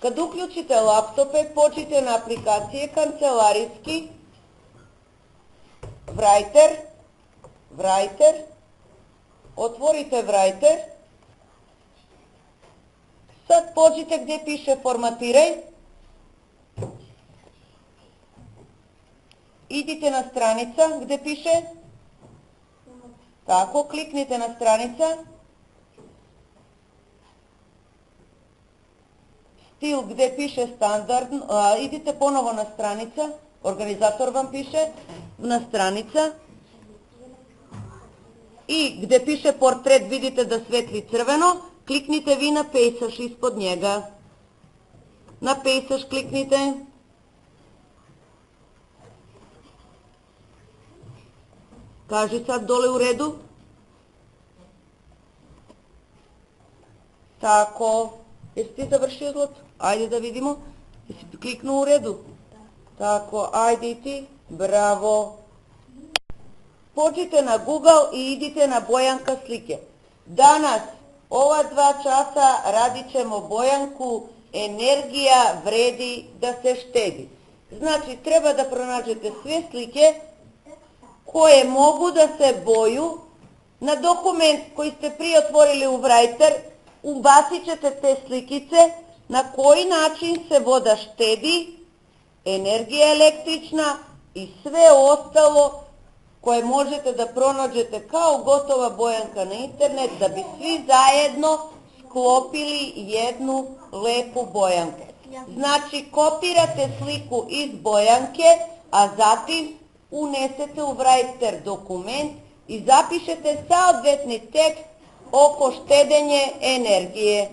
Kad uključite laptope, pođite na aplikacije kancelarijski, Writer, otvorite Writer, sad pođite gdje piše formatiraj, idite na stranica gdje piše, tako, kliknite na stranica, stil gdje piše standard, idite ponovo na stranica, organizator vam piše, na stranica i gdje piše portret vidite da svetli crveno, kliknite vi na pejsaž ispod njega. Na pejsaž kliknite. Kaži sad dole u redu. Tako. Jesi ti završio, Zlato? Ajde da vidimo. Jesi kliknuo u redu? Tako, ajde i ti. Bravo. Pođite na Google i idite na Bojanka slike. Danas, ova 2 časa, radit ćemo Bojanku energija vredi da se štedi. Znači, treba da pronađete sve slike koje mogu da se boju. Na dokument koji ste prije otvorili u Writer, ubacit ćete te slikice na koji način se voda štedi, energija električna i sve ostalo koje možete da pronađete kao gotova Bojanka na internet da bi svi zajedno sklopili jednu lepu Bojanku. Znači, kopirate sliku iz Bojanke, a zatim unesete u Writer dokument i zapišete saodvetni tekst oko štedenje energije.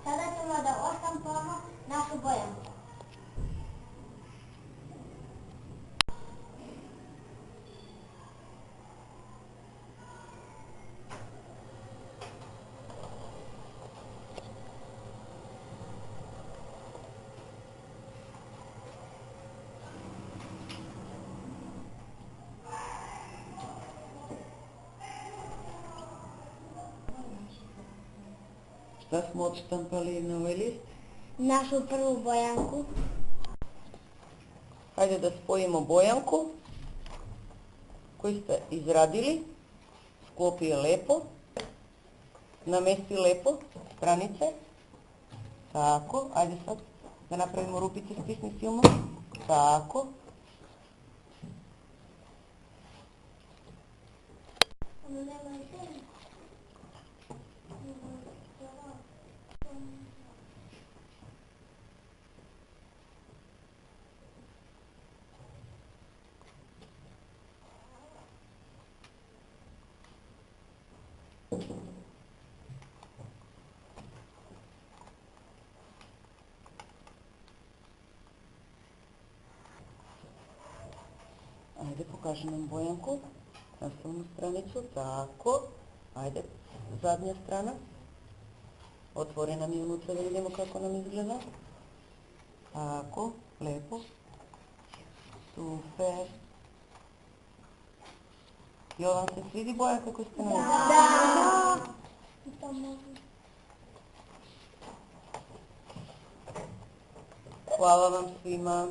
Sada ćemo da oštampamo našu Bojanku. Šta smo odštampali na ovaj list? Našu prvu Bojanku. Hajde da spojimo Bojanku koju ste izradili. Sklopi je lepo. Namesti lepo stranice. Tako, ajde sad da napravimo rupice, stisni silno. Tako. Ajde, pokaži nam Bojanku. Naslovnu stranicu, tako. Ajde, zadnja strana. Otvori nam je unutra da vidimo kako nam izgleda. Tako, lepo. Super. Jel vam se svidi Bojanka koju ste naredili? Da! Hvala vam svima.